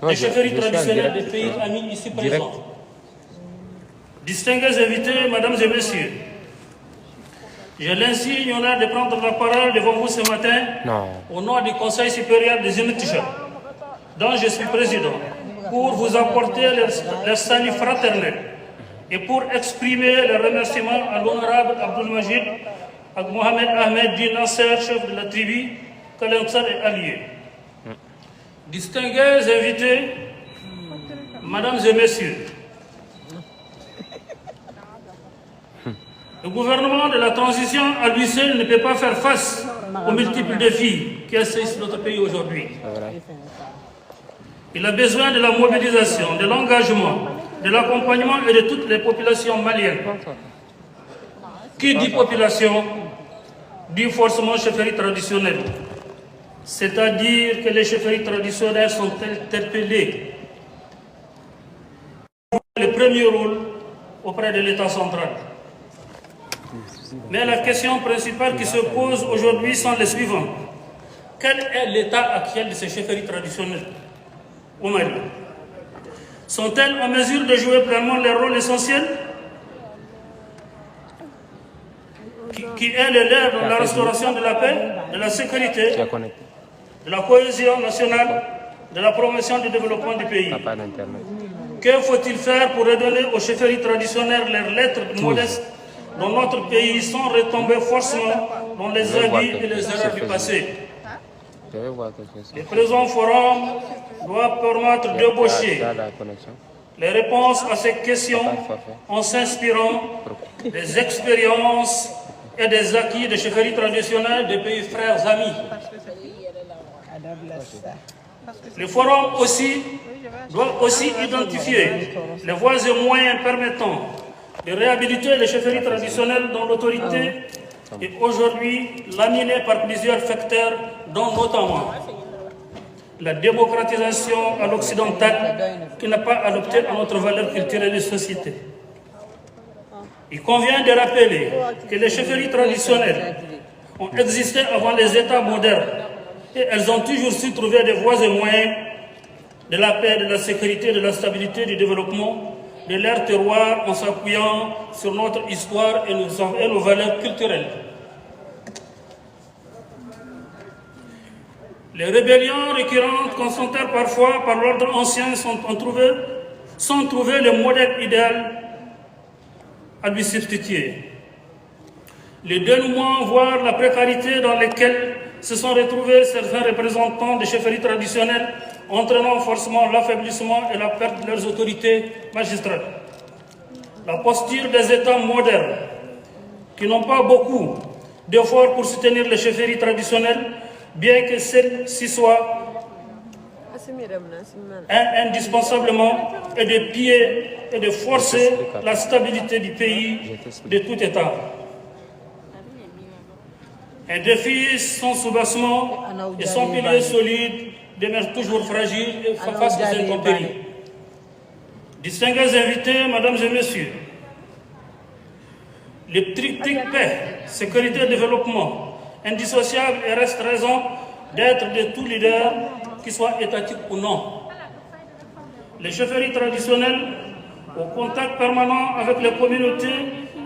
des chefferies traditionnelles des pays amis ici présents. Distingués invités, mesdames et messieurs, j'ai l'insigne honneur de prendre la parole devant vous ce matin au nom du Conseil supérieur des UNITICHA, dont je suis président, pour vous apporter leur salut fraternel et pour exprimer le remerciement à l'honorable Abdul Majid Mohamed Ahmed Din Nasser, chef de la tribu Kalemsar et alliés. Distingués invités, mesdames et messieurs, le gouvernement de la transition à lui seul ne peut pas faire face aux multiples défis qui assaillent notre pays aujourd'hui. Il a besoin de la mobilisation, de l'engagement, de l'accompagnement et de toutes les populations maliennes. Qui dit population, dit forcément chefferie traditionnelle. C'est-à-dire que les chefferies traditionnelles sont interpellées. Le premier rôle auprès de l'État central. Mais la question principale qui se pose aujourd'hui sont les suivantes. Quel est l'état actuel de ces chefferies traditionnelles au Mali? Sont-elles en mesure de jouer pleinement leur rôle essentiel qui est le leur dans la restauration de la paix, de la sécurité, de la cohésion nationale, de la promotion du développement du pays? Que faut-il faire pour redonner aux chefferies traditionnelles leurs lettres modestes dans notre pays sans retomber forcément dans les abus et les erreurs du passé? Le présent forum doit permettre d'ébaucher les réponses à ces questions en s'inspirant des expériences et des acquis des chefferies traditionnelles des pays frères amis. Le forum doit aussi identifier les voies et moyens permettant de réhabiliter les chefferies traditionnelles dont l'autorité est aujourd'hui laminée par plusieurs facteurs, dont notamment la démocratisation à l'occidental qui n'a pas adopté à notre valeur culturelle et société. Il convient de rappeler que les chefferies traditionnelles ont existé avant les États modernes et elles ont toujours su trouver des voies et moyens de la paix, de la sécurité, de la stabilité, du développement de leur terroir en s'appuyant sur notre histoire et nos valeurs culturelles. Les rébellions récurrentes constatées parfois par l'ordre ancien sont trouvées le modèle idéal à lui substituer. Le dénouement, voire la précarité dans lesquelles se sont retrouvés certains représentants des chefferies traditionnelles, entraînant forcément l'affaiblissement et la perte de leurs autorités magistrales. La posture des États modernes, qui n'ont pas beaucoup d'efforts pour soutenir les chefferies traditionnelles, bien que celles-ci soient indispensablement, et de piller et de forcer la stabilité du pays de tout État. Un défi sans soubassement et sans pilier solide demeure toujours fragile face aux intempéries. Distingués invités, mesdames et messieurs, le triptyque paix, sécurité et développement, indissociable et reste raison d'être de tout leader, qu'il soit étatique ou non. Les chefferies traditionnelles, au contact permanent avec les communautés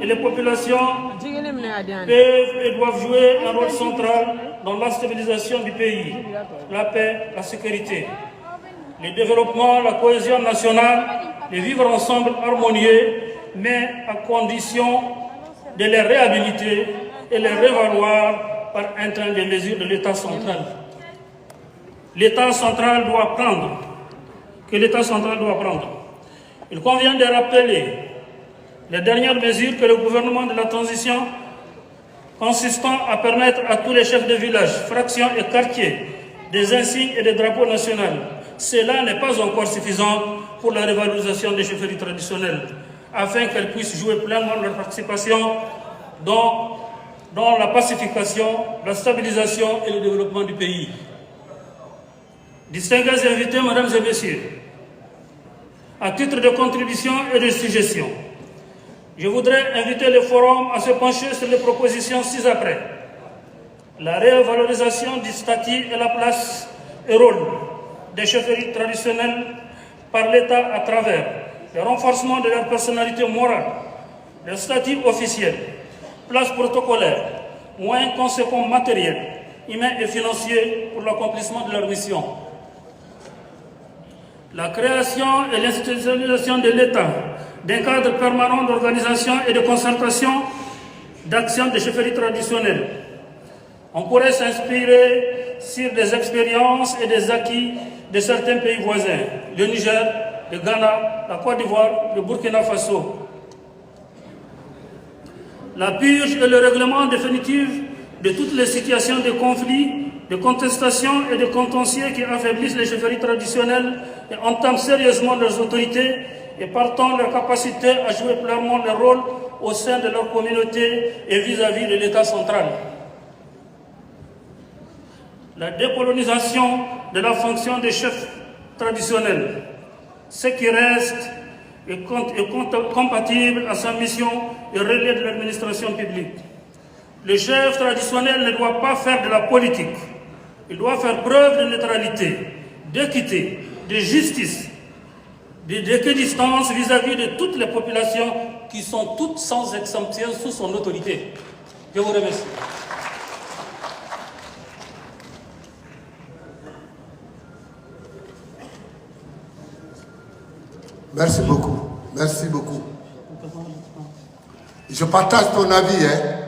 et les populations, peuvent et doivent jouer un rôle central dans la stabilisation du pays, la paix, la sécurité, le développement, la cohésion nationale, de vivre ensemble harmonieux, mais à condition de les réhabiliter et les révaloir par un train de mesures de l'État central. L'État central doit prendre, Il convient de rappeler les dernières mesures que le gouvernement de la transition, consistant à permettre à tous les chefs de village, fractions et quartiers des insignes et des drapeaux nationaux. Cela n'est pas encore suffisant pour la révalorisation des chefferies traditionnelles, afin qu'elles puissent jouer pleinement leur participation dans la pacification, la stabilisation et le développement du pays. Distingués invités, mesdames et messieurs, à titre de contribution et de suggestion, je voudrais inviter le forum à se pencher sur les propositions ci-après. La révalorisation du statut et la place et rôle des chefferies traditionnelles par l'État à travers le renforcement de leur personnalité morale, le statut officiel, places protocolaires, moyens conséquents matériels, humains et financiers pour l'accomplissement de leur mission. La création et l'institutionnalisation de l'État d'un cadre permanent d'organisation et de concertation d'actions de chefferies traditionnelles. On pourrait s'inspirer sur des expériences et des acquis de certains pays voisins, le Niger, le Ghana, la Côte d'Ivoire, le Burkina Faso. La purge et le règlement définitif de toutes les situations de conflit, de contestation et de contentieux qui affaiblissent les chefferies traditionnelles et entament sérieusement leurs autorités et partant leur capacité à jouer pleinement leur rôle au sein de leur communauté et vis-à-vis de l'État central. La décolonisation de la fonction des chefs traditionnels, ce qui reste est compatible à sa mission et relève de l'administration publique. Le chef traditionnel ne doit pas faire de la politique. Il doit faire preuve de neutralité, d'équité, de justice, d'équidistance vis-à-vis de toutes les populations qui sont toutes sans exception sous son autorité. Je vous remercie. Merci beaucoup. Merci beaucoup. Je partage ton avis, hein.